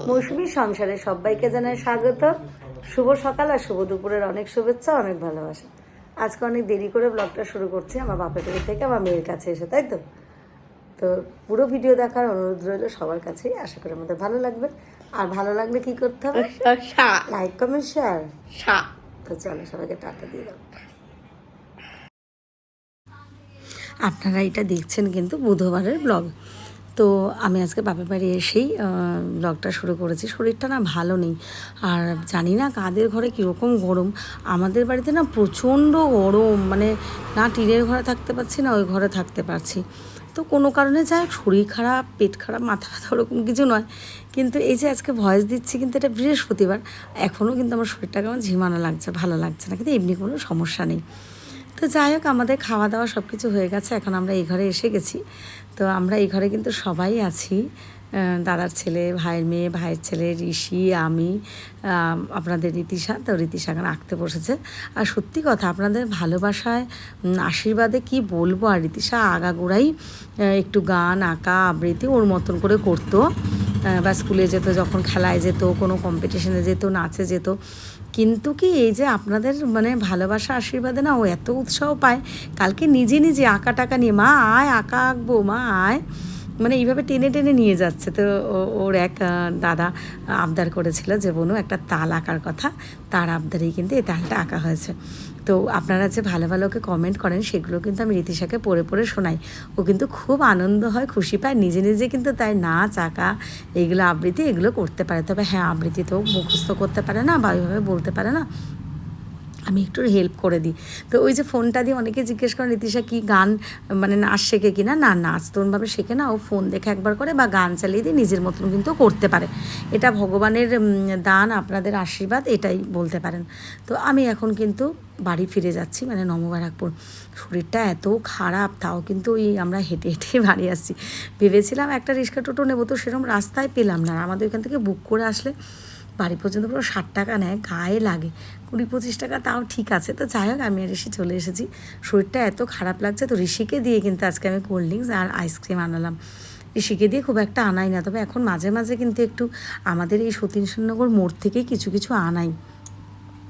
মৌসুমী সংসারে সবাইকে জানাই স্বাগত। শুভ সকাল আর শুভ দুপুরের অনেক শুভেচ্ছা, অনেক ভালোবাসা। আজকে অনেক দেরি করে ব্লগটা শুরু করছি আমার বাপের বাড়ি থেকে আমার মেয়ের কাছে এসে, তাই তো। তো পুরো ভিডিও দেখার অনুরোধ রইল সবার কাছেই। আশা করি আমাদের ভালো লাগবে। আর ভালো লাগলে কি করতে হবে? Like, comment, share. তো চলো সবাইকে টাটা দিয়ে দাও। আপনারা এটা দেখছেন কিন্তু বুধবারের ব্লগ। তো আমি আজকে বাপের বাড়ি এসেই ব্লগটা শুরু করেছি। শরীরটা না ভালো নেই, আর জানি না কাদের ঘরে কীরকম গরম। আমাদের বাড়িতে না প্রচণ্ড গরম, মানে না টিনের ঘরে থাকতে পারছি না ওই ঘরে থাকতে পারছি। তো কোনো কারণে যাই শরীর খারাপ, পেট খারাপ, মাথা ব্যথা ওরকম কিছু নয়, কিন্তু এই যে আজকে ভয়েস দিচ্ছি কিন্তু এটা বৃহস্পতিবার, এখনও কিন্তু আমার শরীরটা কেমন ঝিমানো লাগছে, ভালো লাগছে না, কিন্তু এমনি কোনো সমস্যা নেই। তো যাই হোক, আমাদের খাওয়া দাওয়া সব কিছু হয়ে গেছে, এখন আমরা এই ঘরে এসে গেছি। তো আমরা এই ঘরে কিন্তু সবাই আছি, দাদার ছেলে, ভাইয়ের মেয়ে, ভাইয়ের ছেলে, ঋষি, আমি, আপনাদের রীতিশা। তো রীতিশা এখন আঁকতে বসেছে। আর সত্যি কথা, আপনাদের ভালোবাসায়, আশীর্বাদে কি বলবো, আর রীতিশা আগাগোড়াই একটু গান, আঁকা, আবৃত্তি ওর মতন করে করতো, বা স্কুলে যেত, যখন খেলায় যেত, কোনো কম্পিটিশনে যেত, নাচে যেত। কিন্তু কি এই যে আপনাদের মানে ভালোবাসা আশীর্বাদে না ও এত উৎসাহ পায়, কালকে নিজে নিজে আঁকা টাকা নিয়ে, মা আয় আঁকা আঁকবো, মা আয়, মানে এইভাবে টেনে টেনে নিয়ে যাচ্ছে। তো ওর এক দাদা আবদার করেছিল যে বোনু একটা তাল আঁকার কথা, তার আবদারেই কিন্তু এই তালটা আঁকা হয়েছে। তো আপনারা যে ভালো ভালো ওকে কমেন্ট করেন সেগুলো কিন্তু আমি রীতিশাকে পড়ে পড়ে শোনাই। ও কিন্তু খুব আনন্দ হয়, খুশি পায়, নিজে নিজে কিন্তু তাই নাচ, আঁকা, এইগুলো আবৃত্তি এগুলো করতে পারে। তবে হ্যাঁ, আবৃত্তি তো মুখস্থ করতে পারে না বা ওইভাবে বলতে পারে না, আমি একটু হেল্প করে দিই। তো ওই যে ফোনটা দিয়ে অনেকে জিজ্ঞেস করেন রীতিশা কি গান মানে নাচ শেখে কি না, না নাচ তোরভাবে শেখে না, ও ফোন দেখে একবার করে বা গান চালিয়ে দিয়ে নিজের মতন কিন্তু করতে পারে। এটা ভগবানের দান, আপনাদের আশীর্বাদ, এটাই বলতে পারেন। তো আমি এখন কিন্তু বাড়ি ফিরে যাচ্ছি, মানে নববারাকপুর। শরীরটা এত খারাপ, তাও কিন্তু ওই আমরা হেঁটে হেঁটে বাড়ি আসছি। ভেবেছিলাম একটা রিক্সা টোটো নেবো, তো সেরকম রাস্তায় পেলাম না। আমাদের ওইখান থেকে বুক করে আসলে বাড়ি পর্যন্ত পুরো 60 টাকা নেয়, গায়ে লাগে 20-25 টাকা, তাও ঠিক আছে। তো যাই হোক, আমি আর ঋষি চলে এসেছি। শরীরটা এত খারাপ লাগছে, তো ঋষিকে দিয়ে কিন্তু আজকে আমি কোল্ড ড্রিঙ্কস আর আইসক্রিম আনালাম। ঋষিকে দিয়ে খুব একটা আনাই না, তবে এখন মাঝে মাঝে কিন্তু একটু আমাদের এই সতীন সেননগর মোড় থেকেই কিছু কিছু আনাই।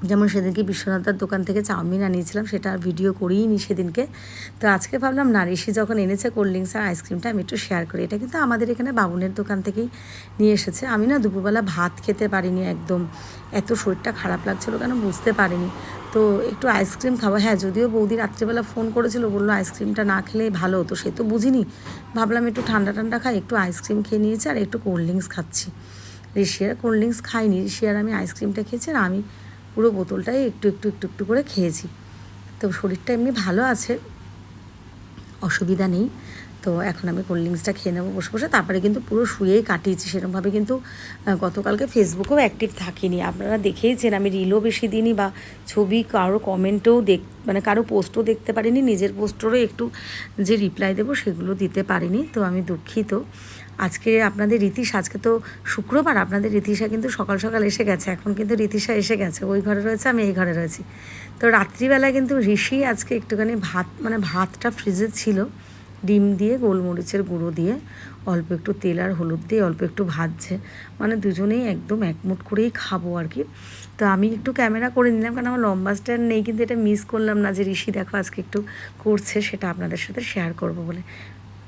যেমন সেদিনকে বিশ্বনাথার দোকান থেকে চাউমিন আনিয়েছিলাম, সেটা আর ভিডিও করিই নি সেদিনকে। তো আজকে ভাবলাম না, ঋষি যখন এনেছে কোল্ড ড্রিঙ্কস আর আইসক্রিমটা আমি একটু শেয়ার করি। এটা কিন্তু আমাদের এখানে বাবুনের দোকান থেকেই নিয়ে এসেছে। আমি না দুপুরবেলা ভাত খেতে পারিনি, একদম এত শরীরটা খারাপ লাগছিলো কেন বুঝতে পারিনি। তো একটু আইসক্রিম খাবো, হ্যাঁ যদিও বৌদি রাত্রিবেলা ফোন করেছিল, বললো আইসক্রিমটা না খেলেই ভালো হতো, সে তো বুঝিনি, ভাবলাম একটু ঠান্ডা ঠান্ডা খাই, একটু আইসক্রিম খেয়ে নিয়েছি আর একটু কোল্ড ড্রিঙ্কস খাচ্ছি। ঋষি আর কোল্ড ড্রিঙ্কস খাইনি, ঋষি আর আমি আইসক্রিমটা খেয়েছি, আর আমি পুরো বোতলটাই একটু একটু একটু একটু করে খেয়েছি। তো শরীরটা এমনি ভালো আছে, অসুবিধা নেই। তো এখন আমি কোল্ড ড্রিঙ্কসটা খেয়ে নেবো বসে বসে, তারপরে কিন্তু পুরো শুয়েই কাটিয়েছি। সেরকমভাবে কিন্তু গতকালকে ফেসবুকেও অ্যাক্টিভ থাকিনি, আপনারা দেখেইছেন। আমি রিলও বেশি দিইনি বা ছবি কারো কমেন্টেও মানে কারো পোস্টও দেখতে পারিনি, নিজের পোস্টেরও একটু যে রিপ্লাই দেবো সেগুলো দিতে পারিনি। তো আমি দুঃখিত। আজকে আপনাদের রীতিশা, আজকে তো শুক্রবার, আপনাদের রীতিশা কিন্তু সকাল সকাল এসে গেছে। এখন কিন্তু রীতিশা এসে গেছে, ওই ঘরে রয়েছে, আমি এই ঘরে রয়েছি। তো রাত্রিবেলা কিন্তু ঋষি আজকে একটুখানি ভাত, মানে ভাতটা ফ্রিজে ছিল, ডিম দিয়ে গোলমরিচের গুঁড়ো দিয়ে অল্প একটু তেল আর হলুদ দিয়ে অল্প একটু ভাজছে, মানে দুজনেই একদম একমুট করেই খাবো আর কি। তো আমি একটু ক্যামেরা করে নিলাম, কারণ আমার লম্বা স্ট্যান্ড নেই, কিন্তু এটা মিস করলাম না যে ঋষি দেখো আজকে একটু করছে, সেটা আপনাদের সাথে শেয়ার করব বলে।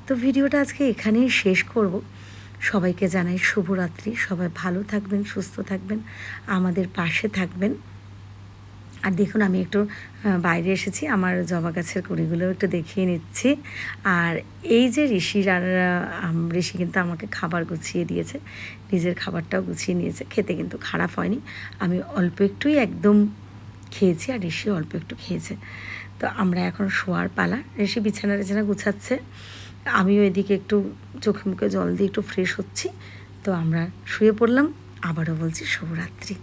তো ভিডিওটা আজকে এখানেই শেষ করব। সবাইকে জানাই শুভরাত্রি, সবাই ভালো থাকবেন, সুস্থ থাকবেন, আমাদের পাশে থাকবেন। আর দেখুন, আমি একটু বাইরে এসেছি, আমার জবা গাছের কুড়িগুলো একটু দেখিয়ে নিচ্ছি। আর এই যে ঋষি কিন্তু আমাকে খাবার গুছিয়ে দিয়েছে, নিজের খাবারটাও গুছিয়ে নিয়েছে, খেতে কিন্তু খারাপ হয়নি। আমি অল্প একটুই একদম খেয়েছি, আর ঋষি অল্প একটু খেয়েছে। তো আমরা এখন শোয়ার পালা, ঋষি বিছানা টিছানা গুছাচ্ছে, আমিও এদিকে একটু চোখে মুখে জল দিয়ে একটু ফ্রেশ হচ্ছি। তো আমরা শুয়ে পড়লাম। আবারও বলছি শুভরাত্রি।